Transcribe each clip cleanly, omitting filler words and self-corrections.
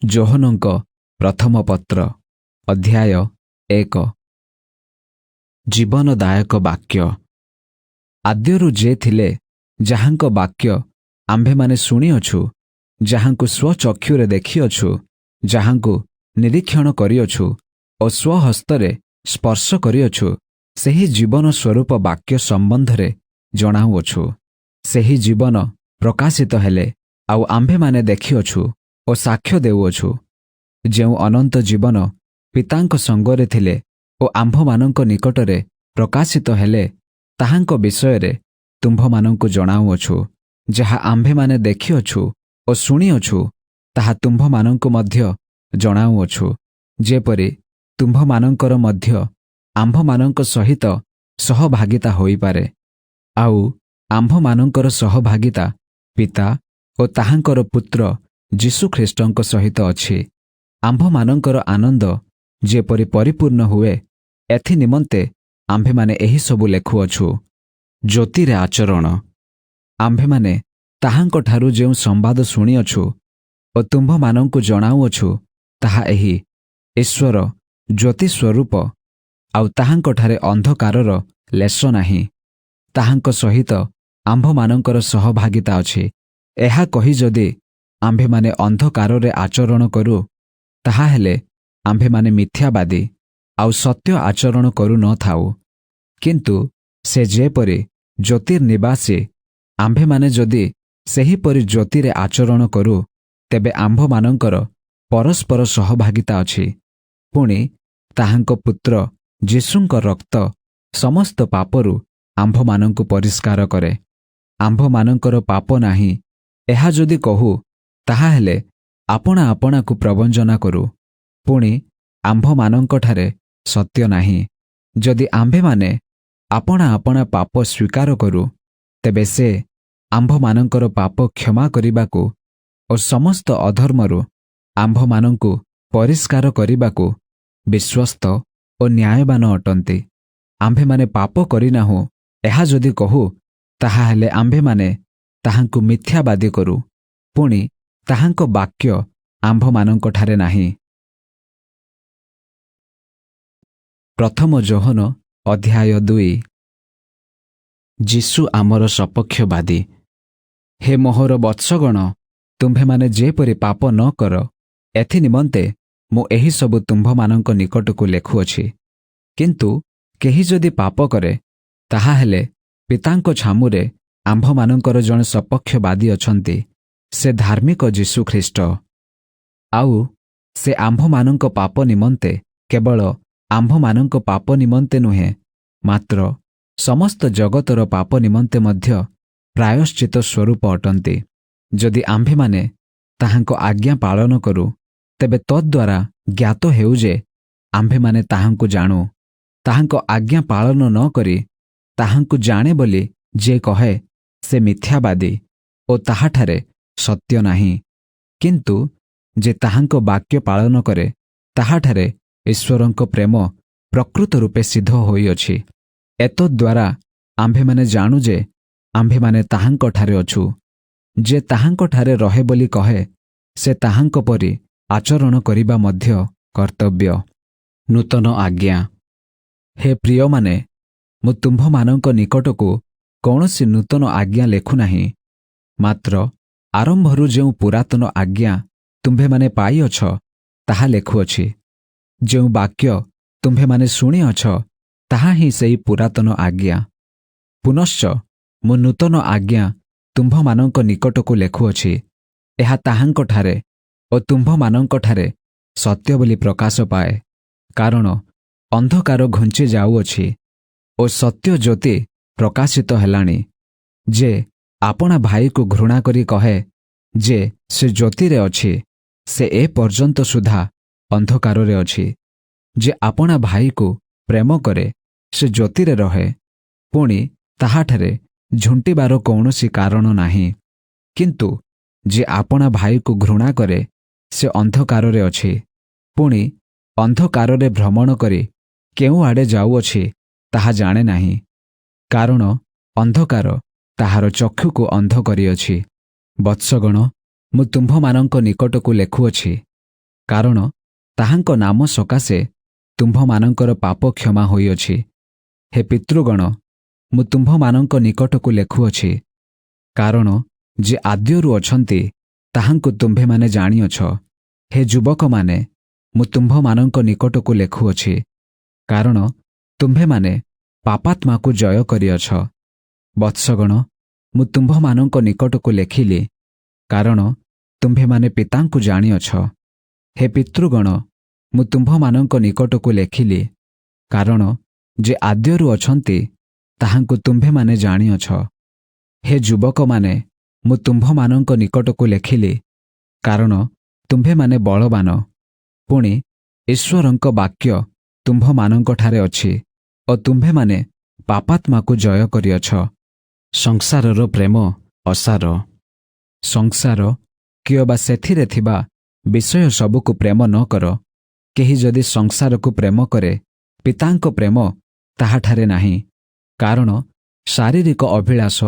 ଯୋହନଙ୍କ ପ୍ରଥମ ପତ୍ର ଅଧ୍ୟାୟ 1। ଜୀବନଦାୟକ ବାକ୍ୟ। ଆଦ୍ୟରୁ ଯେ ଥିଲେ, ଯାହାଙ୍କ ବାକ୍ୟ ଆମ୍ଭେମାନେ ଶୁଣିଅଛୁ, ଯାହାଙ୍କୁ ସ୍ୱଚକ୍ଷୁରେ ଦେଖିଅଛୁ, ଯାହାଙ୍କୁ ନିରୀକ୍ଷଣ କରିଅଛୁ ଓ ସ୍ୱହସ୍ତରେ ସ୍ପର୍ଶ କରିଅଛୁ, ସେହି ଜୀବନ ସ୍ୱରୂପ ବାକ୍ୟ ସମ୍ବନ୍ଧରେ ଜଣାଉଅଛୁ। ସେହି ଜୀବନ ପ୍ରକାଶିତ ହେଲେ, ଆଉ ଆମ୍ଭେମାନେ ଦେଖିଅଛୁ ଓ ସାକ୍ଷ୍ୟ ଦେଉଅଛୁ। ଯେଉଁ ଅନନ୍ତ ଜୀବନ ପିତାଙ୍କ ସଙ୍ଗରେ ଥିଲେ ଓ ଆମ୍ଭମାନଙ୍କ ନିକଟରେ ପ୍ରକାଶିତ ହେଲେ, ତାହାଙ୍କ ବିଷୟରେ ତୁମ୍ଭମାନଙ୍କୁ ଜଣାଉଅଛୁ। ଯାହା ଆମ୍ଭେମାନେ ଦେଖିଅଛୁ ଓ ଶୁଣିଅଛୁ, ତାହା ତୁମ୍ଭମାନଙ୍କୁ ମଧ୍ୟ ଜଣାଉଅଛୁ, ଯେପରି ତୁମ୍ଭମାନଙ୍କର ମଧ୍ୟ ଆମ୍ଭମାନଙ୍କ ସହିତ ସହଭାଗିତା ହୋଇପାରେ। ଆଉ ଆମ୍ଭମାନଙ୍କର ସହଭାଗିତା ପିତା ଓ ତାହାଙ୍କର ପୁତ୍ର ଯୀଶୁଖ୍ରୀଷ୍ଟଙ୍କ ସହିତ ଅଛି। ଆମ୍ଭମାନଙ୍କର ଆନନ୍ଦ ଯେପରି ପରିପୂର୍ଣ୍ଣ ହୁଏ, ଏଥି ନିମନ୍ତେ ଆମ୍ଭେମାନେ ଏହିସବୁ ଲେଖୁଅଛୁ। ଜ୍ୟୋତିରେ ଆଚରଣ। ଆମ୍ଭେମାନେ ତାହାଙ୍କଠାରୁ ଯେଉଁ ସମ୍ବାଦ ଶୁଣିଅଛୁ ଓ ତୁମ୍ଭମାନଙ୍କୁ ଜଣାଉଅଛୁ, ତାହା ଏହି: ଈଶ୍ୱର ଜ୍ୟୋତି ସ୍ୱରୂପ, ଆଉ ତାହାଙ୍କଠାରେ ଅନ୍ଧକାରର ଲେଶ ନାହିଁ। ତାହାଙ୍କ ସହିତ ଆମ୍ଭମାନଙ୍କର ସହଭାଗିତା ଅଛି। ଏହା କହି ଯଦି ଆମ୍ଭେମାନେ ଅନ୍ଧକାରରେ ଆଚରଣ କରୁ, ତାହାହେଲେ ଆମ୍ଭେମାନେ ମିଥ୍ୟାବାଦୀ ଆଉ ସତ୍ୟ ଆଚରଣ କରୁ ନ ଥାଉ। କିନ୍ତୁ ସେ ଯେପରି ଜ୍ୟୋତିର୍ନିବାସୀ, ଆମ୍ଭେମାନେ ଯଦି ସେହିପରି ଜ୍ୟୋତିରେ ଆଚରଣ କରୁ, ତେବେ ଆମ୍ଭମାନଙ୍କର ପରସ୍ପର ସହଭାଗିତା ଅଛି। ପୁଣି ତାହାଙ୍କ ପୁତ୍ର ଯୀଶୁଙ୍କ ରକ୍ତ ସମସ୍ତ ପାପରୁ ଆମ୍ଭମାନଙ୍କୁ ପରିଷ୍କାର କରେ। ଆମ୍ଭମାନଙ୍କର ପାପ ନାହିଁ, ଏହା ଯଦି କହୁ, ତାହାହେଲେ ଆପଣା ଆପଣାକୁ ପ୍ରବଞ୍ଚନା କରୁ। ପୁଣି ଆମ୍ଭମାନଙ୍କଠାରେ ସତ୍ୟ ନାହିଁ। ଯଦି ଆମ୍ଭେମାନେ ଆପଣା ଆପଣା ପାପ ସ୍ୱୀକାର କରୁ, ତେବେ ସେ ଆମ୍ଭମାନଙ୍କର ପାପ କ୍ଷମା କରିବାକୁ ଓ ସମସ୍ତ ଅଧର୍ମରୁ ଆମ୍ଭମାନଙ୍କୁ ପରିଷ୍କାର କରିବାକୁ ବିଶ୍ୱସ୍ତ ଓ ନ୍ୟାୟବାନ ଅଟନ୍ତି। ଆମ୍ଭେମାନେ ପାପ କରିନାହୁଁ, ଏହା ଯଦି କହୁ, ତାହାହେଲେ ଆମ୍ଭେମାନେ ତାହାଙ୍କୁ ମିଥ୍ୟାବାଦୀ କରୁ, ପୁଣି ତାହାଙ୍କ ବାକ୍ୟ ଆମ୍ଭମାନଙ୍କଠାରେ ନାହିଁ। ପ୍ରଥମ ଯୋହନ ଅଧ୍ୟାୟ 2। ଯୀଶୁ ଆମର ସପକ୍ଷବାଦୀ। ହେ ମୋହର ବତ୍ସଗଣ, ତୁମ୍ଭେମାନେ ଯେପରି ପାପ ନ କର, ଏଥି ନିମନ୍ତେ ମୁଁ ଏହିସବୁ ତୁମ୍ଭମାନଙ୍କ ନିକଟକୁ ଲେଖୁଅଛି। କିନ୍ତୁ କେହି ଯଦି ପାପ କରେ, ତାହାହେଲେ ପିତାଙ୍କ ଛାମୁରେ ଆମ୍ଭମାନଙ୍କର ଜଣେ ସପକ୍ଷବାଦୀ ଅଛନ୍ତି, ସେ ଧାର୍ମିକ ଯୀଶୁଖ୍ରୀଷ୍ଟ। ଆଉ ସେ ଆମ୍ଭମାନଙ୍କ ପାପ ନିମନ୍ତେ, କେବଳ ଆମ୍ଭମାନଙ୍କ ପାପ ନିମନ୍ତେ ନୁହେଁ, ମାତ୍ର ସମସ୍ତ ଜଗତର ପାପ ନିମନ୍ତେ ମଧ୍ୟ ପ୍ରାୟଶ୍ଚିତ ସ୍ୱରୂପ ଅଟନ୍ତି। ଯଦି ଆମ୍ଭେମାନେ ତାହାଙ୍କ ଆଜ୍ଞା ପାଳନ କରୁ, ତେବେ ତଦ୍ୱାରା ଜ୍ଞାତ ହେଉ ଯେ ଆମ୍ଭେମାନେ ତାହାଙ୍କୁ ଜାଣୁ। ତାହାଙ୍କ ଆଜ୍ଞା ପାଳନ ନ କରି ତାହାଙ୍କୁ ଜାଣେ ବୋଲି ଯିଏ କହେ, ସେ ମିଥ୍ୟାବାଦୀ ଓ ତାହାଠାରେ ସତ୍ୟ ନାହିଁ। କିନ୍ତୁ ଯେ ତାହାଙ୍କ ବାକ୍ୟ ପାଳନ କରେ, ତାହାଠାରେ ଈଶ୍ୱରଙ୍କ ପ୍ରେମ ପ୍ରକୃତ ରୂପେ ସିଦ୍ଧ ହୋଇଅଛି। ଏତଦ୍ୱାରା ଆମ୍ଭେମାନେ ଜାଣୁ ଯେ ଆମ୍ଭେମାନେ ତାହାଙ୍କଠାରେ ଅଛୁ। ଯେ ତାହାଙ୍କଠାରେ ରହେ ବୋଲି କହେ, ସେ ତାହାଙ୍କ ପରି ଆଚରଣ କରିବା ମଧ୍ୟ କର୍ତ୍ତବ୍ୟ। ନୂତନ ଆଜ୍ଞା। ହେ ପ୍ରିୟମାନେ, ମୁଁ ତୁମ୍ଭମାନଙ୍କ ନିକଟକୁ କୌଣସି ନୂତନ ଆଜ୍ଞା ଲେଖୁନାହିଁ, ମାତ୍ର ଆରମ୍ଭରୁ ଯେଉଁ ପୁରାତନ ଆଜ୍ଞା ତୁମ୍ଭେମାନେ ପାଇଅଛ, ତାହା ଲେଖୁଅଛି। ଯେଉଁ ବାକ୍ୟ ତୁମ୍ଭେମାନେ ଶୁଣିଅଛ, ତାହା ହିଁ ସେହି ପୁରାତନ ଆଜ୍ଞା। ପୁନଶ୍ଚ ମୁଁ ନୂତନ ଆଜ୍ଞା ତୁମ୍ଭମାନଙ୍କ ନିକଟକୁ ଲେଖୁଅଛି। ଏହା ତାହାଙ୍କଠାରେ ଓ ତୁମ୍ଭମାନଙ୍କଠାରେ ସତ୍ୟ ବୋଲି ପ୍ରକାଶ ପାଏ, କାରଣ ଅନ୍ଧକାର ଘୁଞ୍ଚି ଯାଉଅଛି ଓ ସତ୍ୟ ଜ୍ୟୋତି ପ୍ରକାଶିତ ହେଲାଣି। ଯେ ଆପଣା ଭାଇକୁ ଘୃଣା କରି କହେ ଯେ ସେ ଜ୍ୟୋତିରେ ଅଛି, ସେ ଏପର୍ଯ୍ୟନ୍ତ ସୁଦ୍ଧା ଅନ୍ଧକାରରେ ଅଛି। ଯେ ଆପଣା ଭାଇକୁ ପ୍ରେମ କରେ, ସେ ଜ୍ୟୋତିରେ ରହେ, ପୁଣି ତାହାଠାରେ ଝୁଣ୍ଟିବାର କୌଣସି କାରଣ ନାହିଁ। କିନ୍ତୁ ଯେ ଆପଣା ଭାଇକୁ ଘୃଣା କରେ, ସେ ଅନ୍ଧକାରରେ ଅଛି, ପୁଣି ଅନ୍ଧକାରରେ ଭ୍ରମଣ କରି କେଉଁଆଡ଼େ ଯାଉଅଛି ତାହା ଜାଣେ ନାହିଁ, କାରଣ ଅନ୍ଧକାର ତାହାର ଚକ୍ଷୁକୁ ଅନ୍ଧ କରିଅଛି। ବତ୍ସଗଣ, ମୁଁ ତୁମ୍ଭମାନଙ୍କ ନିକଟକୁ ଲେଖୁଅଛି, କାରଣ ତାହାଙ୍କ ନାମ ସକାଶେ ତୁମ୍ଭମାନଙ୍କର ପାପ କ୍ଷମା ହୋଇଅଛି। ହେ ପିତୃଗଣ, ମୁଁ ତୁମ୍ଭମାନଙ୍କ ନିକଟକୁ ଲେଖୁଅଛି, କାରଣ ଯେ ଆଦ୍ୟରୁ ଅଛନ୍ତି ତାହାଙ୍କୁ ତୁମ୍ଭେମାନେ ଜାଣିଅଛ। ହେ ଯୁବକମାନେ, ମୁଁ ତୁମ୍ଭମାନଙ୍କ ନିକଟକୁ ଲେଖୁଅଛି, କାରଣ ତୁମ୍ଭେମାନେ ପାପାତ୍ମାକୁ ଜୟ କରିଅଛ। ବତ୍ସଗଣ, ମୁଁ ତୁମ୍ଭମାନଙ୍କ ନିକଟକୁ ଲେଖିଲି, କାରଣ ତୁମ୍ଭେମାନେ ପିତାଙ୍କୁ ଜାଣିଅଛ। ହେ ପିତୃଗଣ, ମୁଁ ତୁମ୍ଭମାନଙ୍କ ନିକଟକୁ ଲେଖିଲି, କାରଣ ଯେ ଆଦ୍ୟରୁ ଅଛନ୍ତି ତାହାଙ୍କୁ ତୁମ୍ଭେମାନେ ଜାଣିଅଛ। ହେ ଯୁବକମାନେ, ମୁଁ ତୁମ୍ଭମାନଙ୍କ ନିକଟକୁ ଲେଖିଲି, କାରଣ ତୁମ୍ଭେମାନେ ବଳବାନ। ପୁଣି ଈଶ୍ୱରଙ୍କ ବାକ୍ୟ ତୁମ୍ଭମାନଙ୍କଠାରେ ଅଛି ଓ ତୁମ୍ଭେମାନେ ପାପାତ୍ମାକୁ ଜୟ କରିଅଛ। ସଂସାରର ପ୍ରେମ ଅସାର। ସଂସାର କିଅବା ସେଥିରେ ଥିବା ବିଷୟ ସବୁକୁ ପ୍ରେମ ନ କର। କେହି ଯଦି ସଂସାରକୁ ପ୍ରେମ କରେ, ପିତାଙ୍କ ପ୍ରେମ ତାହାଠାରେ ନାହିଁ। କାରଣ ଶାରୀରିକ ଅଭିଳାଷ,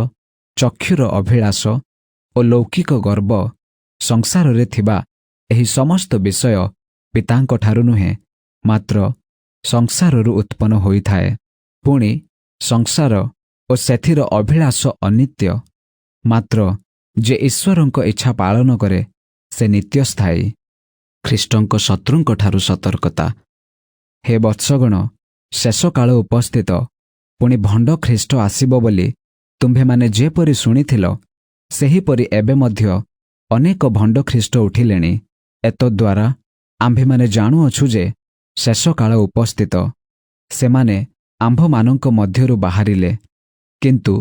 ଚକ୍ଷୁର ଅଭିଳାଷ ଓ ଲୌକିକ ଗର୍ବ, ସଂସାରରେ ଥିବା ଏହି ସମସ୍ତ ବିଷୟ ପିତାଙ୍କଠାରୁ ନୁହେଁ, ମାତ୍ର ସଂସାରରୁ ଉତ୍ପନ୍ନ ହୋଇଥାଏ। ପୁଣି ସଂସାର ଓ ସେଥିର ଅଭିଳାଷ ଅନିତ୍ୟ, ମାତ୍ର ଯେ ଈଶ୍ୱରଙ୍କ ଇଚ୍ଛା ପାଳନ କରେ ସେ ନିତ୍ୟସ୍ଥାୟୀ। ଖ୍ରୀଷ୍ଟଙ୍କ ଶତ୍ରୁଙ୍କଠାରୁ ସତର୍କତା। ହେ ବତ୍ସଗଣ, ଶେଷକାଳ ଉପସ୍ଥିତ, ପୁଣି ଭଣ୍ଡ ଖ୍ରୀଷ୍ଟ ଆସିବ ବୋଲି ତୁମ୍ଭେମାନେ ଯେପରି ଶୁଣିଥିଲ, ସେହିପରି ଏବେ ମଧ୍ୟ ଅନେକ ଭଣ୍ଡ ଖ୍ରୀଷ୍ଟ ଉଠିଲେଣି। ଏତଦ୍ୱାରା ଆମ୍ଭେମାନେ ଜାଣୁଅଛୁ ଯେ ଶେଷକାଳ ଉପସ୍ଥିତ। ସେମାନେ ଆମ୍ଭମାନଙ୍କ ମଧ୍ୟରୁ ବାହାରିଲେ, କିନ୍ତୁ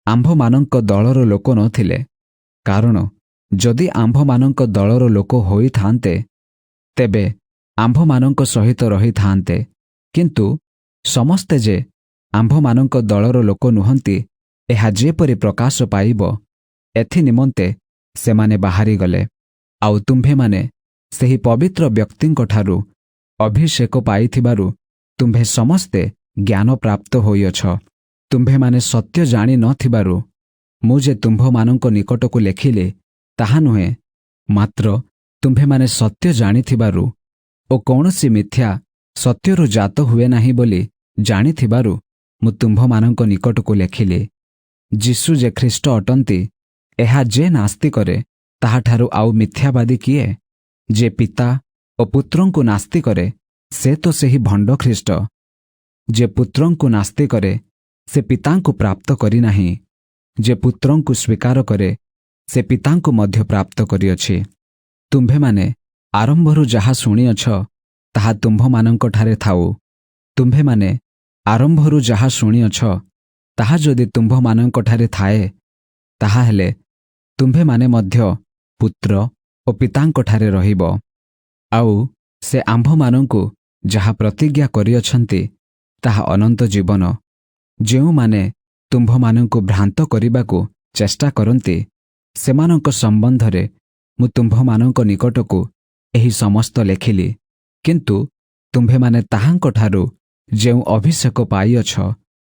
ଆମ୍ଭମାନଙ୍କ ଦଳର ଲୋକ ନଥିଲେ। କାରଣ ଯଦି ଆମ୍ଭମାନଙ୍କ ଦଳର ଲୋକ ହୋଇଥାନ୍ତେ, ତେବେ ଆମ୍ଭମାନଙ୍କ ସହିତ ରହିଥାନ୍ତେ। କିନ୍ତୁ ସମସ୍ତେ ଯେ ଆମ୍ଭମାନଙ୍କ ଦଳର ଲୋକ ନୁହନ୍ତି, ଏହା ଯେପରି ପ୍ରକାଶ ପାଇବ, ଏଥି ନିମନ୍ତେ ସେମାନେ ବାହାରିଗଲେ। ଆଉ ତୁମ୍ଭେମାନେ ସେହି ପବିତ୍ର ବ୍ୟକ୍ତିଙ୍କଠାରୁ ଅଭିଷେକ ପାଇଥିବାରୁ ତୁମ୍ଭେ ସମସ୍ତେ ଜ୍ଞାନ ପ୍ରାପ୍ତ ହୋଇଅଛ। ତୁମ୍ଭେମାନେ ସତ୍ୟ ଜାଣି ନ ଥିବାରୁ ମୁଁ ଯେ ତୁମ୍ଭମାନଙ୍କ ନିକଟକୁ ଲେଖିଲି ତାହା ନୁହେଁ, ମାତ୍ର ତୁମ୍ଭେମାନେ ସତ୍ୟ ଜାଣିଥିବାରୁ ଓ କୌଣସି ମିଥ୍ୟା ସତ୍ୟରୁ ଜାତ ହୁଏ ନାହିଁ ବୋଲି ଜାଣିଥିବାରୁ ମୁଁ ତୁମ୍ଭମାନଙ୍କ ନିକଟକୁ ଲେଖିଲି। ଯୀଶୁ ଯେ ଖ୍ରୀଷ୍ଟ ଅଟନ୍ତି, ଏହା ଯେ ନାସ୍ତି କରେ ତାହାଠାରୁ ଆଉ ମିଥ୍ୟାବାଦୀ କିଏ? ଯେ ପିତା ଓ ପୁତ୍ରଙ୍କୁ ନାସ୍ତି କରେ ସେ ତ ସେହି ଭଣ୍ଡ ଖ୍ରୀଷ୍ଟ। ଯେ ପୁତ୍ରଙ୍କୁ ନାସ୍ତି କରେ ସେ ପିତାଙ୍କୁ ପ୍ରାପ୍ତ କରିନାହିଁ। ଯେ ପୁତ୍ରଙ୍କୁ ସ୍ୱୀକାର କରେ ସେ ପିତାଙ୍କୁ ମଧ୍ୟ ପ୍ରାପ୍ତ କରିଅଛି। ତୁମ୍ଭେମାନେ ଆରମ୍ଭରୁ ଯାହା ଶୁଣିଅଛ ତାହା ତୁମ୍ଭମାନଙ୍କଠାରେ ଥାଉ। ତୁମ୍ଭେମାନେ ଆରମ୍ଭରୁ ଯାହା ଶୁଣିଅଛ ତାହା ଯଦି ତୁମ୍ଭମାନଙ୍କଠାରେ ଥାଏ, ତାହାହେଲେ ତୁମ୍ଭେମାନେ ମଧ୍ୟ ପୁତ୍ର ଓ ପିତାଙ୍କଠାରେ ରହିବ। ଆଉ ସେ ଆମ୍ଭମାନଙ୍କୁ ଯାହା ପ୍ରତିଜ୍ଞା କରିଅଛନ୍ତି ତାହା ଅନନ୍ତ ଜୀବନ। ଯେଉଁମାନେ ତୁମ୍ଭମାନଙ୍କୁ ଭ୍ରାନ୍ତ କରିବାକୁ ଚେଷ୍ଟା କରନ୍ତି, ସେମାନଙ୍କ ସମ୍ବନ୍ଧରେ ମୁଁ ତୁମ୍ଭମାନଙ୍କ ନିକଟକୁ ଏହି ସମସ୍ତ ଲେଖିଲି। କିନ୍ତୁ ତୁମ୍ଭେମାନେ ତାହାଙ୍କଠାରୁ ଯେଉଁ ଅଭିଷେକ ପାଇଅଛ,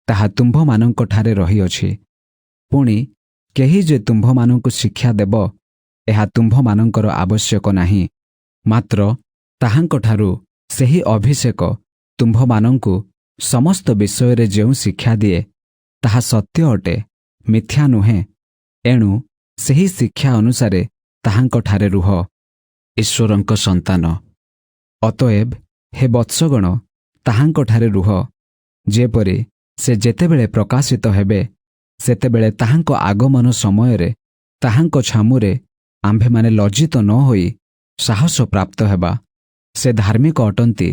ତାହା ତୁମ୍ଭମାନଙ୍କଠାରେ ରହିଅଛି। ପୁଣି କେହି ଯେ ତୁମ୍ଭମାନଙ୍କୁ ଶିକ୍ଷା ଦେବ, ଏହା ତୁମ୍ଭମାନଙ୍କର ଆବଶ୍ୟକ ନାହିଁ, ମାତ୍ର ତାହାଙ୍କଠାରୁ ସେହି ଅଭିଷେକ ତୁମ୍ଭମାନଙ୍କୁ ସମସ୍ତ ବିଷୟରେ ଯେଉଁ ଶିକ୍ଷା ଦିଏ ତାହା ସତ୍ୟ ଅଟେ, ମିଥ୍ୟା ନୁହେଁ। ଏଣୁ ସେହି ଶିକ୍ଷା ଅନୁସାରେ ତାହାଙ୍କଠାରେ ରୁହ। ଈଶ୍ୱରଙ୍କ ସନ୍ତାନ। ଅତଏବ ହେ ବତ୍ସଗଣ, ତାହାଙ୍କଠାରେ ରୁହ, ଯେପରି ସେ ଯେତେବେଳେ ପ୍ରକାଶିତ ହେବେ, ସେତେବେଳେ ତାହାଙ୍କ ଆଗମନ ସମୟରେ ତାହାଙ୍କ ଛାମୁରେ ଆମ୍ଭେମାନେ ଲଜ୍ଜିତ ନ ହୋଇ ସାହସ ପ୍ରାପ୍ତ ହେବା। ସେ ଧାର୍ମିକ ଅଟନ୍ତି,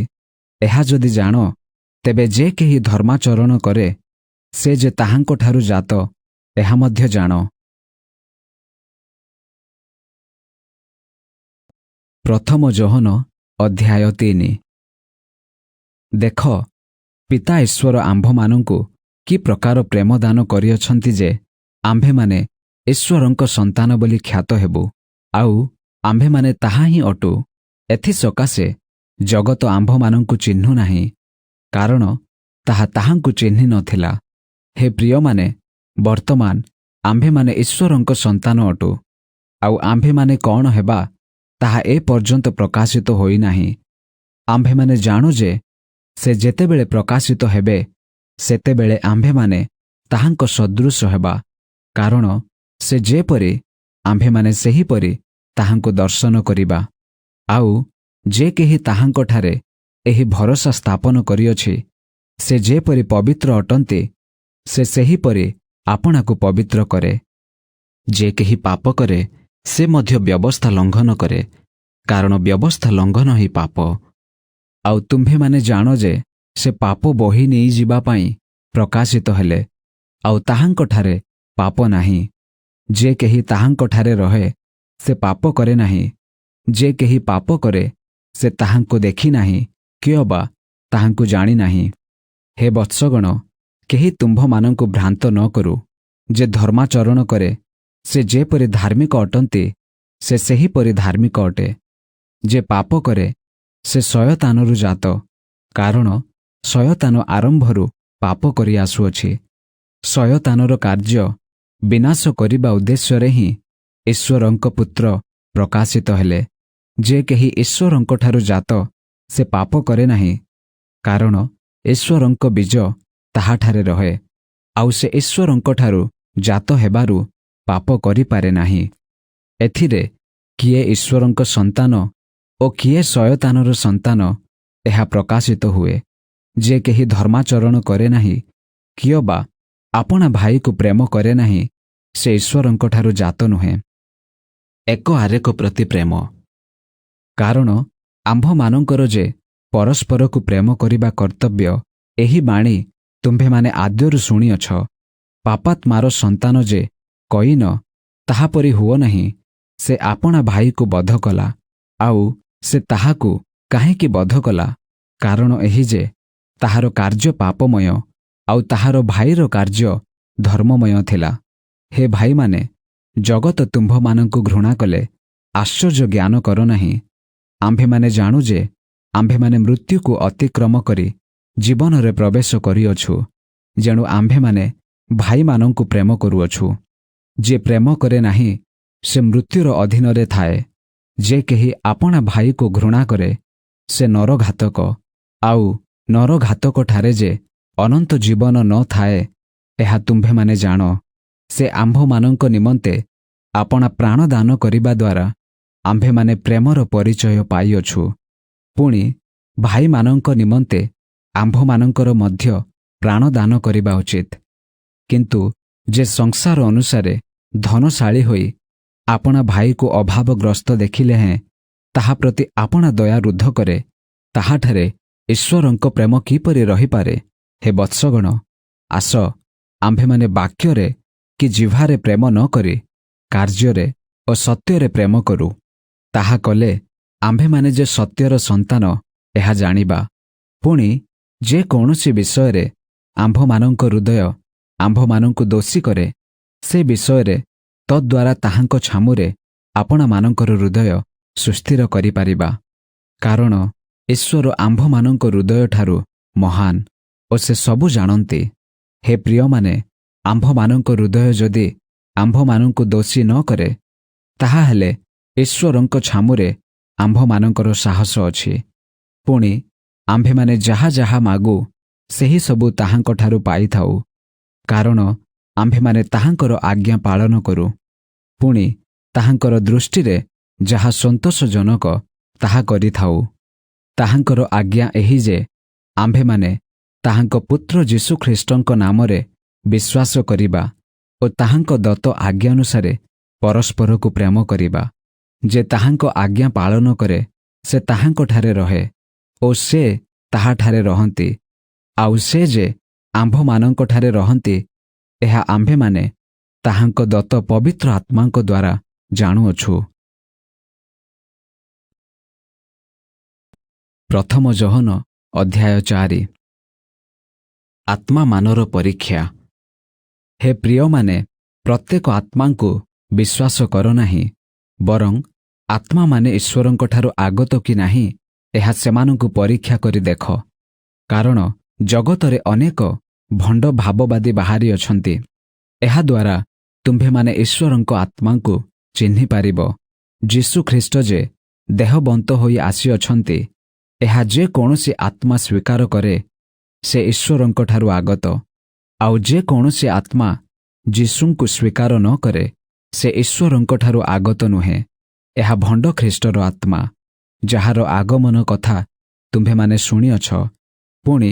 ଏହା ଯଦି ଜାଣ, ତେବେ ଯେ କେହି ଧର୍ମାଚରଣ କରେ ସେ ଯେ ତାହାଙ୍କଠାରୁ ଜାତ, ଏହା ମଧ୍ୟ ଜାଣ। ପ୍ରଥମ ଯୋହନ ଅଧ୍ୟାୟ 3। ଦେଖ, ପିତା ଈଶ୍ୱର ଆମ୍ଭମାନଙ୍କୁ କି ପ୍ରକାର ପ୍ରେମ ଦାନ କରିଅଛନ୍ତି ଯେ ଆମ୍ଭେମାନେ ଈଶ୍ୱରଙ୍କ ସନ୍ତାନ ବୋଲି ଖ୍ୟାତ ହେବୁ। ଆଉ ଆମ୍ଭେମାନେ ତାହା ହିଁ ଅଟୁ। ଏଥିସକାଶେ ଜଗତ ଆମ୍ଭମାନଙ୍କୁ ଚିହ୍ନୁ ନାହିଁ, କାରଣ ତାହା ତାହାଙ୍କୁ ଚିହ୍ନି ନଥିଲା। ହେ ପ୍ରିୟମାନେ, ବର୍ତ୍ତମାନ ଆମ୍ଭେମାନେ ଈଶ୍ୱରଙ୍କ ସନ୍ତାନ ଅଟୁ। ଆଉ ଆମ୍ଭେମାନେ କ'ଣ ହେବା ତାହା ଏ ପର୍ଯ୍ୟନ୍ତ ପ୍ରକାଶିତ ହୋଇନାହିଁ। ଆମ୍ଭେମାନେ ଜାଣୁ ଯେ ସେ ଯେତେବେଳେ ପ୍ରକାଶିତ ହେବେ ସେତେବେଳେ ଆମ୍ଭେମାନେ ତାହାଙ୍କ ସଦୃଶ ହେବା, କାରଣ ସେ ଯେପରି ଆମ୍ଭେମାନେ ସେହିପରି ତାହାଙ୍କୁ ଦର୍ଶନ କରିବା। ଆଉ ଯେ କେହି ତାହାଙ୍କଠାରେ ଏହି ଭରସା ସ୍ଥାପନ କରିଅଛି, ସେ ଯେପରି ପବିତ୍ର ଅଟନ୍ତି ସେ ସେହିପରି ଆପଣାକୁ ପବିତ୍ର କରେ। ଯେ କେହି ପାପ କରେ ସେ ମଧ୍ୟ ବ୍ୟବସ୍ଥା ଲଙ୍ଘନ କରେ, କାରଣ ବ୍ୟବସ୍ଥା ଲଙ୍ଘନ ହିଁ ପାପ। ଆଉ ତୁମ୍ଭେମାନେ ଜାଣ ଯେ ସେ ପାପ ବୋହି ନେଇଯିବା ପାଇଁ ପ୍ରକାଶିତ ହେଲେ, ଆଉ ତାହାଙ୍କଠାରେ ପାପ ନାହିଁ। ଯେ କେହି ତାହାଙ୍କଠାରେ ରହେ ସେ ପାପ କରେ ନାହିଁ। ଯେ କେହି ପାପ କରେ ସେ ତାହାଙ୍କୁ ଦେଖି ନାହିଁ କିଅବା ତାହାଙ୍କୁ ଜାଣିନାହିଁ। ହେ ବତ୍ସଗଣ, କେହି ତୁମ୍ଭମାନଙ୍କୁ ଭ୍ରାନ୍ତ ନ କରୁ। ଯେ ଧର୍ମାଚରଣ କରେ ସେ ଯେପରି ଧାର୍ମିକ ଅଟନ୍ତି ସେ ସେହିପରି ଧାର୍ମିକ ଅଟେ। ଯେ ପାପ କରେ ସେ ଶୟତାନରୁ ଜାତ, କାରଣ ଶୟତାନ ଆରମ୍ଭରୁ ପାପ କରି ଆସୁଅଛି। ଶୟତାନର କାର୍ଯ୍ୟ ବିନାଶ କରିବା ଉଦ୍ଦେଶ୍ୟରେ ହିଁ ଈଶ୍ୱରଙ୍କ ପୁତ୍ର ପ୍ରକାଶିତ ହେଲେ। ଯେ କେହି ଈଶ୍ୱରଙ୍କଠାରୁ ଜାତ ସେ ପାପ କରେ ନାହିଁ, କାରଣ ଈଶ୍ୱରଙ୍କ ବୀଜ ତାହାଠାରେ ରହେ, ଆଉ ସେ ଈଶ୍ୱରଙ୍କଠାରୁ ଜାତ ହେବାରୁ ପାପ କରିପାରେ ନାହିଁ। ଏଥିରେ କିଏ ଈଶ୍ୱରଙ୍କ ସନ୍ତାନ ଓ କିଏ ଶୟତାନର ସନ୍ତାନ ଏହା ପ୍ରକାଶିତ ହୁଏ। ଯେ କେହି ଧର୍ମାଚରଣ କରେ ନାହିଁ କିଅବା ଆପଣା ଭାଇକୁ ପ୍ରେମ କରେ ନାହିଁ ସେ ଈଶ୍ୱରଙ୍କଠାରୁ ଜାତ ନୁହେଁ। ଏକ ଆରେକ ପ୍ରତି ପ୍ରେମ। କାରଣ ଆମ୍ଭମାନଙ୍କର ଯେ ପରସ୍ପରକୁ ପ୍ରେମ କରିବା କର୍ତ୍ତବ୍ୟ, ଏହି ବାଣୀ ତୁମ୍ଭେମାନେ ଆଦ୍ୟରୁ ଶୁଣିଅଛ। ପାପାତ୍ମାର ସନ୍ତାନ ଯେ କଇନ ତାହାପରି ହୁଅ ନାହିଁ। ସେ ଆପଣା ଭାଇକୁ ବଧ କଲା। ଆଉ ସେ ତାହାକୁ କାହିଁକି ବଧ କଲା? କାରଣ ଏହି ଯେ ତାହାର କାର୍ଯ୍ୟ ପାପମୟ ଆଉ ତାହାର ଭାଇର କାର୍ଯ୍ୟ ଧର୍ମମୟ ଥିଲା। ହେ ଭାଇମାନେ, ଜଗତ ତୁମ୍ଭମାନଙ୍କୁ ଘୃଣା କଲେ ଆଶ୍ଚର୍ଯ୍ୟ ଜ୍ଞାନ କର ନାହିଁ। ଆମ୍ଭେମାନେ ଜାଣୁ ଯେ ଆମ୍ଭେମାନେ ମୃତ୍ୟୁକୁ ଅତିକ୍ରମ କରି ଜୀବନରେ ପ୍ରବେଶ କରିଅଛୁ, ଯେଣୁ ଆମ୍ଭେମାନେ ଭାଇମାନଙ୍କୁ ପ୍ରେମ କରୁଅଛୁ। ଯିଏ ପ୍ରେମ କରେ ନାହିଁ ସେ ମୃତ୍ୟୁର ଅଧୀନରେ ଥାଏ। ଯେ କେହି ଆପଣା ଭାଇକୁ ଘୃଣା କରେ ସେ ନରଘାତକ, ଆଉ ନରଘାତକଠାରେ ଯେ ଅନନ୍ତ ଜୀବନ ନ ଥାଏ ଏହା ତୁମ୍ଭେମାନେ ଜାଣ। ସେ ଆମ୍ଭମାନଙ୍କ ନିମନ୍ତେ ଆପଣା ପ୍ରାଣ ଦାନ କରିବା ଦ୍ୱାରା ଆମ୍ଭେମାନେ ପ୍ରେମର ପରିଚୟ ପାଇଅଛୁ। ପୁଣି ଭାଇମାନଙ୍କ ନିମନ୍ତେ ଆମ୍ଭମାନଙ୍କର ମଧ୍ୟ ପ୍ରାଣ ଦାନ କରିବା ଉଚିତ। କିନ୍ତୁ ଯେ ସଂସାର ଅନୁସାରେ ଧନଶାଳୀ ହୋଇ ଆପଣା ଭାଇକୁ ଅଭାବଗ୍ରସ୍ତ ଦେଖିଲେ ହେଁ ତାହା ପ୍ରତି ଆପଣା ଦୟା ରୁଦ୍ଧ କରେ, ତାହାଠାରେ ଈଶ୍ୱରଙ୍କ ପ୍ରେମ କିପରି ରହିପାରେ? ହେ ବତ୍ସଗଣ, ଆସ ଆମ୍ଭେମାନେ ବାକ୍ୟରେ କି ଜିହ୍ୱାରେ ପ୍ରେମ ନ କରି କାର୍ଯ୍ୟରେ ଓ ସତ୍ୟରେ ପ୍ରେମ କରୁ। ତାହା କଲେ ଆମ୍ଭେମାନେ ଯେ ସତ୍ୟର ସନ୍ତାନ ଏହା ଜାଣିବା। ପୁଣି ଯେ କୌଣସି ବିଷୟରେ ଆମ୍ଭମାନଙ୍କ ହୃଦୟ ଆମ୍ଭମାନଙ୍କୁ ଦୋଷୀ କରେ ସେ ବିଷୟରେ ତଦ୍ୱାରା ତାହାଙ୍କ ଛାମୁରେ ଆପଣାମାନଙ୍କର ହୃଦୟ ସୁସ୍ଥିର କରିପାରିବା। କାରଣ ଈଶ୍ୱର ଆମ୍ଭମାନଙ୍କ ହୃଦୟଠାରୁ ମହାନ ଓ ସେ ସବୁ ଜାଣନ୍ତି। ହେ ପ୍ରିୟମାନେ, ଆମ୍ଭମାନଙ୍କ ହୃଦୟ ଯଦି ଆମ୍ଭମାନଙ୍କୁ ଦୋଷୀ ନ କରେ, ତାହାହେଲେ ଈଶ୍ୱରଙ୍କ ଛାମୁରେ ଆମ୍ଭମାନଙ୍କର ସାହସ ଅଛି। ପୁଣି ଆମ୍ଭେମାନେ ଯାହା ଯାହା ମାଗୁ ସେହି ସବୁ ତାହାଙ୍କଠାରୁ ପାଇଥାଉ, କାରଣ ଆମ୍ଭେମାନେ ତାହାଙ୍କର ଆଜ୍ଞା ପାଳନ କରୁ। ପୁଣି ତାହାଙ୍କର ଦୃଷ୍ଟିରେ ଯାହା ସନ୍ତୋଷଜନକ ତାହା କରିଥାଉ। ତାହାଙ୍କର ଆଜ୍ଞା ଏହି ଯେ ଆମ୍ଭେମାନେ ତାହାଙ୍କ ପୁତ୍ର ଯୀଶୁଖ୍ରୀଷ୍ଟଙ୍କ ନାମରେ ବିଶ୍ୱାସ କରିବା ଓ ତାହାଙ୍କ ଦତ୍ତ ଆଜ୍ଞାନୁସାରେ ପରସ୍ପରକୁ ପ୍ରେମ କରିବା। ଯେ ତାହାଙ୍କ ଆଜ୍ଞା ପାଳନ କରେ ସେ ତାହାଙ୍କଠାରେ ରହେ ଓ ସେ ତାହାଠାରେ ରହନ୍ତି। ଆଉ ସେ ଯେ ଆମ୍ଭମାନଙ୍କଠାରେ ରହନ୍ତି ଏହା ଆମ୍ଭେମାନେ ତାହାଙ୍କ ଦତ୍ତ ପବିତ୍ର ଆତ୍ମାଙ୍କ ଦ୍ୱାରା ଜାଣୁଅଛୁ। ପ୍ରଥମ ଯୋହନ ଅଧ୍ୟାୟ 4। ଆତ୍ମାମାନର ପରୀକ୍ଷା। ହେ ପ୍ରିୟମାନେ, ପ୍ରତ୍ୟେକ ଆତ୍ମାଙ୍କୁ ବିଶ୍ୱାସ କର ନାହିଁ, ବରଂ ଆତ୍ମାମାନେ ଈଶ୍ୱରଙ୍କଠାରୁ ଆଗତ କି ନାହିଁ ଏହା ସେମାନଙ୍କୁ ପରୀକ୍ଷା କରି ଦେଖ। କାରଣ ଜଗତରେ ଅନେକ ଭଣ୍ଡ ଭାବବାଦୀ ବାହାରି ଅଛନ୍ତି। ଏହାଦ୍ୱାରା ତୁମ୍ଭେମାନେ ଈଶ୍ୱରଙ୍କ ଆତ୍ମାଙ୍କୁ ଚିହ୍ନିପାରିବ। ଯୀଶୁଖ୍ରୀଷ୍ଟ ଯେ ଦେହବନ୍ତ ହୋଇ ଆସିଅଛନ୍ତି, ଏହା ଯେକୌଣସି ଆତ୍ମା ସ୍ୱୀକାର କରେ ସେ ଈଶ୍ୱରଙ୍କଠାରୁ ଆଗତ। ଆଉ ଯେକୌଣସି ଆତ୍ମା ଯୀଶୁଙ୍କୁ ସ୍ୱୀକାର ନ କରେ ସେ ଈଶ୍ୱରଙ୍କଠାରୁ ଆଗତ ନୁହେଁ। ଏହା ଭଣ୍ଡ ଖ୍ରୀଷ୍ଟର ଆତ୍ମା, ଯାହାର ଆଗମନ କଥା ତୁମ୍ଭେମାନେ ଶୁଣିଅଛ, ପୁଣି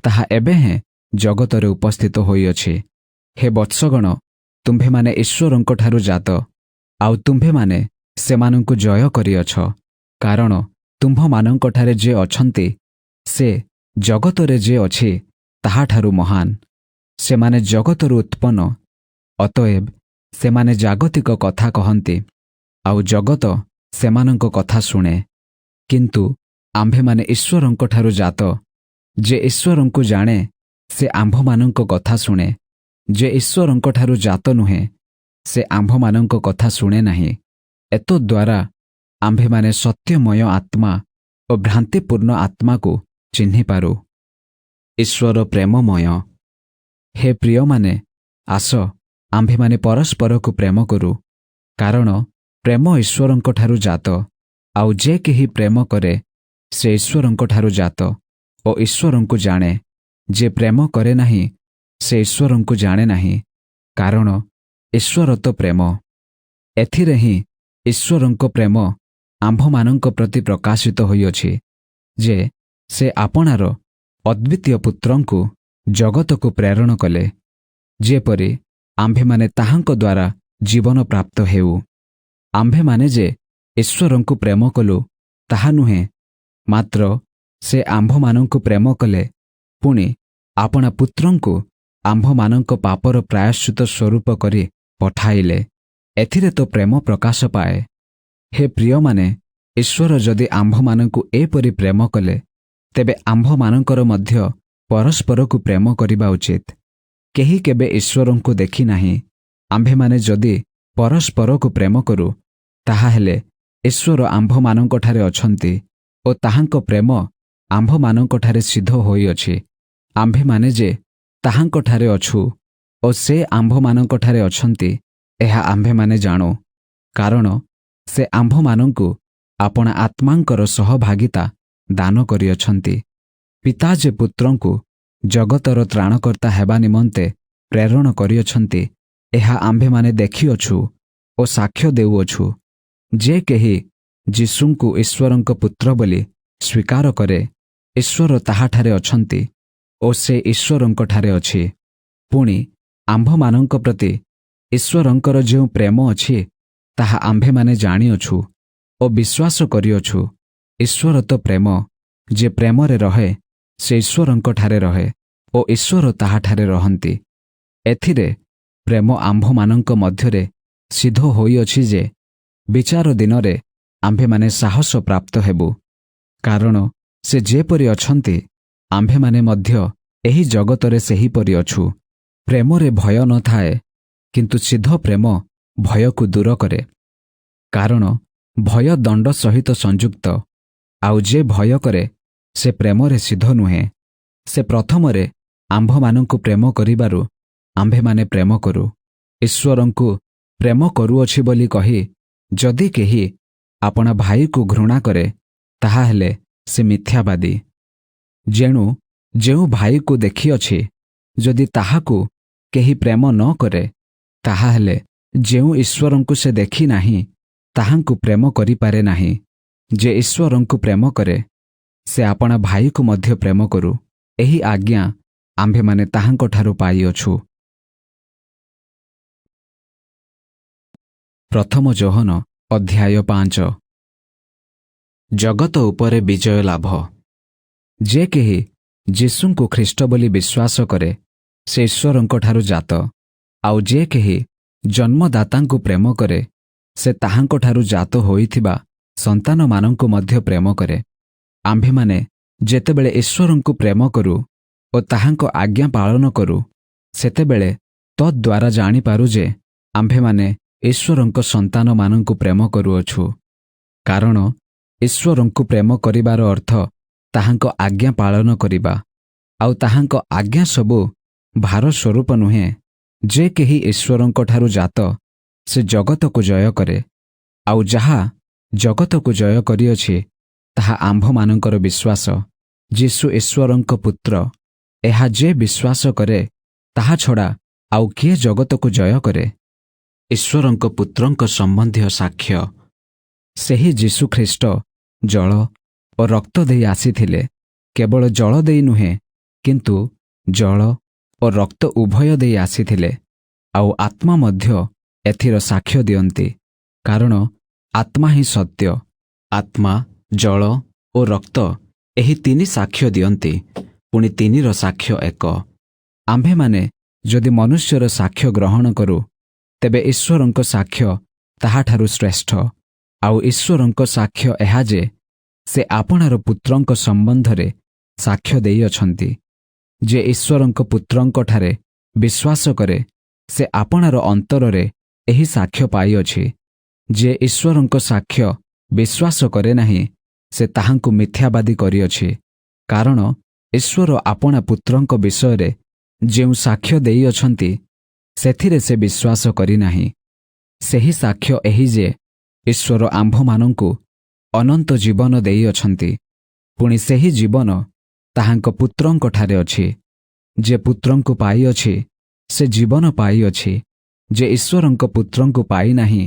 ତାହା ଏବେ ହେଁ ଜଗତରେ ଉପସ୍ଥିତ ହୋଇଅଛି। ହେ ବତ୍ସଗଣ, ତୁମ୍ଭେମାନେ ଈଶ୍ୱରଙ୍କଠାରୁ ଜାତ, ଆଉ ତୁମ୍ଭେମାନେ ସେମାନଙ୍କୁ ଜୟ କରିଅଛ, କାରଣ ତୁମ୍ଭମାନଙ୍କଠାରେ ଯେ ଅଛନ୍ତି ସେ ଜଗତରେ ଯେ ଅଛି ତାହାଠାରୁ ମହାନ। ସେମାନେ ଜଗତରୁ ଉତ୍ପନ୍ନ, ଅତଏବ ସେମାନେ ଜାଗତିକ କଥା କହନ୍ତି, ଆଉ ଜଗତ ସେମାନଙ୍କ କଥା ଶୁଣେ। କିନ୍ତୁ ଆମ୍ଭେମାନେ ଈଶ୍ୱରଙ୍କଠାରୁ ଜାତ। ଯେ ଈଶ୍ୱରଙ୍କୁ ଜାଣେ ସେ ଆମ୍ଭମାନଙ୍କ କଥା ଶୁଣେ। ଯେ ଈଶ୍ୱରଙ୍କଠାରୁ ଜାତ ନୁହେଁ ସେ ଆମ୍ଭମାନଙ୍କ କଥା ଶୁଣେ ନାହିଁ। ଏତଦ୍ୱାରା ଆମ୍ଭେମାନେ ସତ୍ୟମୟ ଆତ୍ମା ଓ ଭ୍ରାନ୍ତିପୂର୍ଣ୍ଣ ଆତ୍ମାକୁ ଚିହ୍ନିପାରୁ। ଈଶ୍ୱର ପ୍ରେମମୟ। ହେ ପ୍ରିୟମାନେ, ଆସ ଆମ୍ଭେମାନେ ପରସ୍ପରକୁ ପ୍ରେମ କରୁ, କାରଣ ପ୍ରେମ ଈଶ୍ୱରଙ୍କଠାରୁ ଜାତ। ଆଉ ଯେ କେହି ପ୍ରେମ କରେ ସେ ଈଶ୍ୱରଙ୍କଠାରୁ ଜାତ ଓ ଈଶ୍ୱରଙ୍କୁ ଜାଣେ। ଯେ ପ୍ରେମ କରେ ନାହିଁ ସେ ଈଶ୍ୱରଙ୍କୁ ଜାଣେ ନାହିଁ, କାରଣ ଈଶ୍ୱର ତ ପ୍ରେମ। ଏଥିରେ ହିଁ ଈଶ୍ୱରଙ୍କ ପ୍ରେମ ଆମ୍ଭମାନଙ୍କ ପ୍ରତି ପ୍ରକାଶିତ ହୋଇଅଛି, ଯେ ସେ ଆପଣାର ଅଦ୍ୱିତୀୟ ପୁତ୍ରଙ୍କୁ ଜଗତକୁ ପ୍ରେରଣ କଲେ, ଯେପରି ଆମ୍ଭେମାନେ ତାହାଙ୍କ ଦ୍ୱାରା ଜୀବନ ପ୍ରାପ୍ତ ହେଉ। ଆମ୍ଭେମାନେ ଯେ ଈଶ୍ୱରଙ୍କୁ ପ୍ରେମ କଲୁ ତାହା ନୁହେଁ, ମାତ୍ର ସେ ଆମ୍ଭମାନଙ୍କୁ ପ୍ରେମ କଲେ, ପୁଣି ଆପଣା ପୁତ୍ରଙ୍କୁ ଆମ୍ଭମାନଙ୍କ ପାପର ପ୍ରାୟଶ୍ଚିତ ସ୍ୱରୂପ କରି ପଠାଇଲେ। ଏଥିରେ ତ ପ୍ରେମ ପ୍ରକାଶ ପାଏ। ହେ ପ୍ରିୟମାନେ, ଈଶ୍ୱର ଯଦି ଆମ୍ଭମାନଙ୍କୁ ଏପରି ପ୍ରେମ କଲେ, ତେବେ ଆମ୍ଭମାନଙ୍କର ମଧ୍ୟ ପରସ୍ପରକୁ ପ୍ରେମ କରିବା ଉଚିତ। କେହି କେବେ ଈଶ୍ୱରଙ୍କୁ ଦେଖି ନାହିଁ। ଆମ୍ଭେମାନେ ଯଦି ପରସ୍ପରକୁ ପ୍ରେମ କରୁ, ତାହାହେଲେ ଈଶ୍ୱର ଆମ୍ଭମାନଙ୍କଠାରେ ଅଛନ୍ତି ଓ ତାହାଙ୍କ ପ୍ରେମ ଆମ୍ଭମାନଙ୍କଠାରେ ସିଦ୍ଧ ହୋଇଅଛି। ଆମ୍ଭେମାନେ ଯେ ତାହାଙ୍କଠାରେ ଅଛୁ ଓ ସେ ଆମ୍ଭମାନଙ୍କଠାରେ ଅଛନ୍ତି, ଏହା ଆମ୍ଭେମାନେ ଜାଣୁ, କାରଣ ସେ ଆମ୍ଭମାନଙ୍କୁ ଆପଣା ଆତ୍ମାଙ୍କର ସହଭାଗିତା ଦାନ କରିଅଛନ୍ତି। ପିତା ଯେ ପୁତ୍ରଙ୍କୁ ଜଗତର ତ୍ରାଣକର୍ତ୍ତା ହେବା ନିମନ୍ତେ ପ୍ରେରଣ କରିଅଛନ୍ତି, ଏହା ଆମ୍ଭେମାନେ ଦେଖିଅଛୁ ଓ ସାକ୍ଷ୍ୟ ଦେଉଅଛୁ। ଯେ କେହି ଯୀଶୁଙ୍କୁ ଈଶ୍ୱରଙ୍କ ପୁତ୍ର ବୋଲି ସ୍ୱୀକାର କରେ, ଈଶ୍ୱର ତାହାଠାରେ ଅଛନ୍ତି ଓ ସେ ଈଶ୍ୱରଙ୍କଠାରେ ଅଛି। ପୁଣି ଆମ୍ଭମାନଙ୍କ ପ୍ରତି ଈଶ୍ୱରଙ୍କର ଯେଉଁ ପ୍ରେମ ଅଛି ତାହା ଆମ୍ଭେମାନେ ଜାଣିଅଛୁ ଓ ବିଶ୍ୱାସ କରିଅଛୁ। ଈଶ୍ୱର ତ ପ୍ରେମ। ଯେ ପ୍ରେମରେ ରହେ ସେ ଈଶ୍ୱରଙ୍କଠାରେ ରହେ ଓ ଈଶ୍ୱର ତାହାଠାରେ ରହନ୍ତି। ଏଥିରେ ପ୍ରେମ ଆମ୍ଭମାନଙ୍କ ମଧ୍ୟରେ ସିଦ୍ଧ ହୋଇଅଛି ଯେ ବିଚାର ଦିନରେ ଆମ୍ଭେମାନେ ସାହସ ପ୍ରାପ୍ତ ହେବୁ। କାରଣ ସେ ଯେପରି ଅଛନ୍ତି ଆମ୍ଭେମାନେ ମଧ୍ୟ ଏହି ଜଗତରେ ସେହିପରି ଅଛୁ। ପ୍ରେମରେ ଭୟ ନଥାଏ, କିନ୍ତୁ ସିଦ୍ଧ ପ୍ରେମ ଭୟକୁ ଦୂର କରେ, କାରଣ ଭୟ ଦଣ୍ଡ ସହିତ ସଂଯୁକ୍ତ। ଆଉ ଯେ ଭୟ କରେ ସେ ପ୍ରେମରେ ସିଦ୍ଧ ନୁହେଁ। ସେ ପ୍ରଥମରେ ଆମ୍ଭମାନଙ୍କୁ ପ୍ରେମ କରିବାରୁ ଆମ୍ଭେମାନେ ପ୍ରେମ କରୁ। ଈଶ୍ୱରଙ୍କୁ ପ୍ରେମ କରୁଅଛି ବୋଲି କହି ଯଦି କେହି ଆପଣା ଭାଇକୁ ଘୃଣା କରେ, ତାହାହେଲେ ସେ ମିଥ୍ୟାବାଦୀ। ଯେଣୁ ଯେଉଁ ଭାଇକୁ ଦେଖିଅଛି ଯଦି ତାହାକୁ କେହି ପ୍ରେମ ନ କରେ, ତାହାହେଲେ ଯେଉଁ ଈଶ୍ୱରଙ୍କୁ ସେ ଦେଖି ନାହିଁ ତାହାଙ୍କୁ ପ୍ରେମ କରିପାରେ ନାହିଁ। ଯେ ଈଶ୍ୱରଙ୍କୁ ପ୍ରେମ କରେ ସେ ଆପଣା ଭାଇକୁ ମଧ୍ୟ ପ୍ରେମ କରୁ। ଏହି ଆଜ୍ଞା ଆମ୍ଭେମାନେ ତାହାଙ୍କଠାରୁ ପାଇଅଛୁ। ପ୍ରଥମ ଯୋହନ ଅଧ୍ୟାୟ 5। ଜଗତ ଉପରେ ବିଜୟ ଲାଭ। ଯେ କେହି ଯୀଶୁଙ୍କୁ ଖ୍ରୀଷ୍ଟ ବୋଲି ବିଶ୍ୱାସ କରେ ସେ ଈଶ୍ୱରଙ୍କଠାରୁ ଜାତ। ଆଉ ଯେ କେହି ଜନ୍ମଦାତାଙ୍କୁ ପ୍ରେମ କରେ ସେ ତାହାଙ୍କଠାରୁ ଜାତ ହୋଇଥିବା ସନ୍ତାନମାନଙ୍କୁ ମଧ୍ୟ ପ୍ରେମ କରେ। ଆମ୍ଭେମାନେ ଯେତେବେଳେ ଈଶ୍ୱରଙ୍କୁ ପ୍ରେମ କରୁ ଓ ତାହାଙ୍କ ଆଜ୍ଞା ପାଳନ କରୁ, ସେତେବେଳେ ତଦ୍ୱାରା ଜାଣିପାରୁ ଯେ ଆମ୍ଭେମାନେ ଈଶ୍ୱରଙ୍କ ସନ୍ତାନମାନଙ୍କୁ ପ୍ରେମ କରୁଅଛୁ। କାରଣ ଈଶ୍ୱରଙ୍କୁ ପ୍ରେମ କରିବାର ଅର୍ଥ ତାହାଙ୍କ ଆଜ୍ଞା ପାଳନ କରିବା। ଆଉ ତାହାଙ୍କ ଆଜ୍ଞା ସବୁ ଭାର ସ୍ୱରୂପ ନୁହେଁ। ଯେ କେହି ଈଶ୍ୱରଙ୍କଠାରୁ ଜାତ ସେ ଜଗତକୁ ଜୟ କରେ। ଆଉ ଯାହା ଜଗତକୁ ଜୟ କରିଅଛି ତାହା ଆମ୍ଭମାନଙ୍କର ବିଶ୍ୱାସ। ଯୀଶୁ ଈଶ୍ୱରଙ୍କ ପୁତ୍ର, ଏହା ଯେ ବିଶ୍ୱାସ କରେ ତାହା ଛଡ଼ା ଆଉ କିଏ ଜଗତକୁ ଜୟ କରେ? ଈଶ୍ୱରଙ୍କ ପୁତ୍ରଙ୍କ ସମ୍ବନ୍ଧୀୟ ସାକ୍ଷ୍ୟ। ସେହି ଯୀଶୁଖ୍ରୀଷ୍ଟ ଜଳ ଓ ରକ୍ତ ଦେଇ ଆସିଥିଲେ। କେବଳ ଜଳ ଦେଇ ନୁହେଁ, କିନ୍ତୁ ଜଳ ଓ ରକ୍ତ ଉଭୟ ଦେଇ ଆସିଥିଲେ। ଆଉ ଆତ୍ମା ମଧ୍ୟ ଏଥିର ସାକ୍ଷ୍ୟ ଦିଅନ୍ତି, କାରଣ ଆତ୍ମା ହିଁ ସତ୍ୟ। ଆତ୍ମା, ଜଳ ଓ ରକ୍ତ ଏହି ତିନି ସାକ୍ଷ୍ୟ ଦିଅନ୍ତି, ପୁଣି ତିନିର ସାକ୍ଷ୍ୟ ଏକ। ଆମ୍ଭେମାନେ ଯଦି ମନୁଷ୍ୟର ସାକ୍ଷ୍ୟ ଗ୍ରହଣ କରୁ, ତେବେ ଈଶ୍ୱରଙ୍କ ସାକ୍ଷ୍ୟ ତାହାଠାରୁ ଶ୍ରେଷ୍ଠ। ଆଉ ଈଶ୍ୱରଙ୍କ ସାକ୍ଷ୍ୟ ଏହା ଯେ ସେ ଆପଣାର ପୁତ୍ରଙ୍କ ସମ୍ବନ୍ଧରେ ସାକ୍ଷ୍ୟ ଦେଇଅଛନ୍ତି। ଯେ ଈଶ୍ୱରଙ୍କ ପୁତ୍ରଙ୍କଠାରେ ବିଶ୍ୱାସ କରେ, ସେ ଆପଣାର ଅନ୍ତରରେ ଏହି ସାକ୍ଷ୍ୟ ପାଇଅଛି। ଯେ ଈଶ୍ୱରଙ୍କ ସାକ୍ଷ୍ୟ ବିଶ୍ୱାସ କରେ ନାହିଁ, ସେ ତାହାଙ୍କୁ ମିଥ୍ୟାବାଦୀ କରିଅଛି, କାରଣ ଈଶ୍ୱର ଆପଣା ପୁତ୍ରଙ୍କ ବିଷୟରେ ଯେଉଁ ସାକ୍ଷ୍ୟ ଦେଇଅଛନ୍ତି, ସେଥିରେ ସେ ବିଶ୍ୱାସ କରିନାହିଁ। ସେହି ସାକ୍ଷ୍ୟ ଏହି ଯେ ଈଶ୍ୱର ଆମ୍ଭମାନଙ୍କୁ ଅନନ୍ତ ଜୀବନ ଦେଇଅଛନ୍ତି, ପୁଣି ସେହି ଜୀବନ ତାହାଙ୍କ ପୁତ୍ରଙ୍କଠାରେ ଅଛି। ଯେ ପୁତ୍ରଙ୍କୁ ପାଇଅଛି, ସେ ଜୀବନ ପାଇଅଛି। ଯେ ଈଶ୍ୱରଙ୍କ ପୁତ୍ରଙ୍କୁ ପାଇନାହିଁ,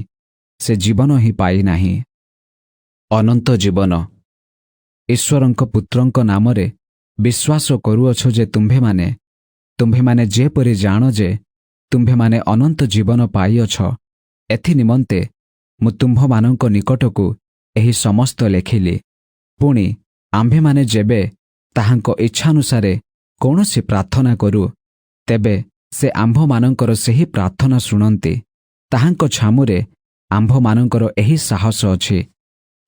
ସେ ଜୀବନ ହିଁ ପାଇନାହିଁ। ଅନନ୍ତ ଜୀବନ। ଈଶ୍ୱରଙ୍କ ପୁତ୍ରଙ୍କ ନାମରେ ବିଶ୍ୱାସ କରୁଅଛ ଯେ ତୁମ୍ଭେମାନେ ଯେପରି ଜାଣ ଯେ ତୁମ୍ଭେମାନେ ଅନନ୍ତ ଜୀବନ ପାଇଅଛ, ଏଥି ନିମନ୍ତେ ମୁଁ ତୁମ୍ଭମାନଙ୍କ ନିକଟକୁ ଏହି ସମସ୍ତ ଲେଖିଲି। ପୁଣି ଆମ୍ଭେମାନେ ଯେବେ ତାହାଙ୍କ ଇଚ୍ଛାନୁସାରେ କୌଣସି ପ୍ରାର୍ଥନା କରୁ, ତେବେ ସେ ଆମ୍ଭମାନଙ୍କର ସେହି ପ୍ରାର୍ଥନା ଶୁଣନ୍ତି। ତାହାଙ୍କ ଛାମୁରେ ଆମ୍ଭମାନଙ୍କର ଏହି ସାହସ ଅଛି।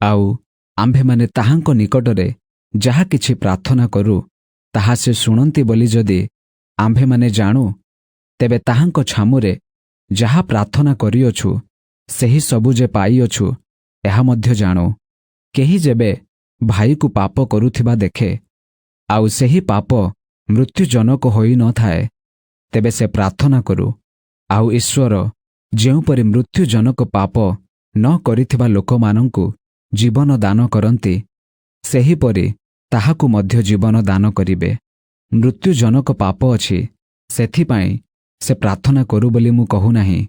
ଆଉ ଆମ୍ଭେମାନେ ତାହାଙ୍କ ନିକଟରେ ଯାହା କିଛି ପ୍ରାର୍ଥନା କରୁ, ତାହା ସେ ଶୁଣନ୍ତି ବୋଲି ଯଦି ଆମ୍ଭେମାନେ ଜାଣୁ, ତେବେ ତାହାଙ୍କ ଛାମୁରେ ଯାହା ପ୍ରାର୍ଥନା କରିଅଛୁ, ସେହି ସବୁ ଯେ ପାଇଅଛୁ, ଏହା ମଧ୍ୟ ଜାଣୁ। କେହି ଯେବେ ଭାଇକୁ ପାପ କରୁଥିବା ଦେଖେ, ଆଉ ସେହି ପାପ ମୃତ୍ୟୁଜନକ ହୋଇନଥାଏ, ତେବେ ସେ ପ୍ରାର୍ଥନା କରୁ। ଆଉ ଈଶ୍ୱର ଯେଉଁପରି ମୃତ୍ୟୁଜନକ ପାପ ନ କରିଥିବା ଲୋକମାନଙ୍କୁ ଜୀବନ ଦାନ କରନ୍ତି, ସେହିପରି ତାହାକୁ ମଧ୍ୟ ଜୀବନ ଦାନ କରିବେ। ମୃତ୍ୟୁଜନକ ପାପ ଅଛି, ସେଥିପାଇଁ ସେ ପ୍ରାର୍ଥନା କରୁ ବୋଲି ମୁଁ କହୁନାହିଁ।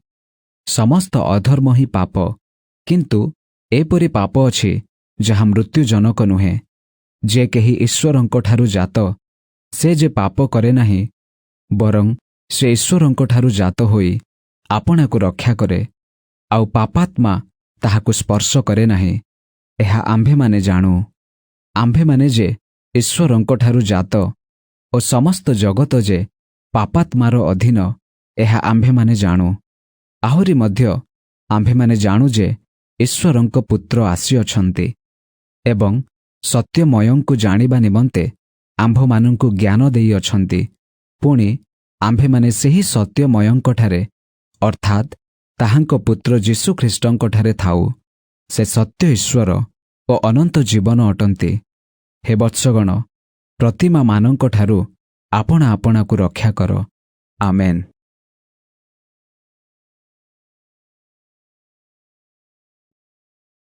ସମସ୍ତ ଅଧର୍ମ ହିଁ ପାପ, କିନ୍ତୁ ଏପରି ପାପ ଅଛି ଯାହା ମୃତ୍ୟୁଜନକ ନୁହେଁ। ଯେ କେହି ଈଶ୍ୱରଙ୍କଠାରୁ ଜାତ, ସେ ଯେ ପାପ କରେ ନାହିଁ, ବରଂ ସେ ଈଶ୍ୱରଙ୍କଠାରୁ ଜାତ ହୋଇ ଆପଣାକୁ ରକ୍ଷା କରେ, ଆଉ ପାପାତ୍ମା ତାହାକୁ ସ୍ପର୍ଶ କରେ ନାହିଁ। ଏହା ଆମ୍ଭେମାନେ ଜାଣୁ। ଆମ୍ଭେମାନେ ଯେ ଈଶ୍ୱରଙ୍କଠାରୁ ଜାତ ଓ ସମସ୍ତ ଜଗତ ଯେ ପାପାତ୍ମାର ଅଧୀନ, ଏହା ଆମ୍ଭେମାନେ ଜାଣୁ। ଆହୁରି ମଧ୍ୟ ଆମ୍ଭେମାନେ ଜାଣୁ ଯେ ଈଶ୍ୱରଙ୍କ ପୁତ୍ର ଆସିଅଛନ୍ତି ଏବଂ ସତ୍ୟମୟଙ୍କୁ ଜାଣିବା ନିମନ୍ତେ ଆମ୍ଭମାନଙ୍କୁ ଜ୍ଞାନ ଦେଇଅଛନ୍ତି। ପୁଣି ଆମ୍ଭେମାନେ ସେହି ସତ୍ୟମୟଙ୍କଠାରେ, ଅର୍ଥାତ୍ ତାହାଙ୍କ ପୁତ୍ର ଯୀଶୁଖ୍ରୀଷ୍ଟଙ୍କଠାରେ ଥାଉ। ସେ ସତ୍ୟ ଈଶ୍ୱର ଓ ଅନନ୍ତ ଜୀବନ ଅଟନ୍ତି। ହେ ବତ୍ସଗଣ, ପ୍ରତିମାମାନଙ୍କଠାରୁ ଆପଣା ଆପଣାକୁ ରକ୍ଷା କର। ଆମେନ୍।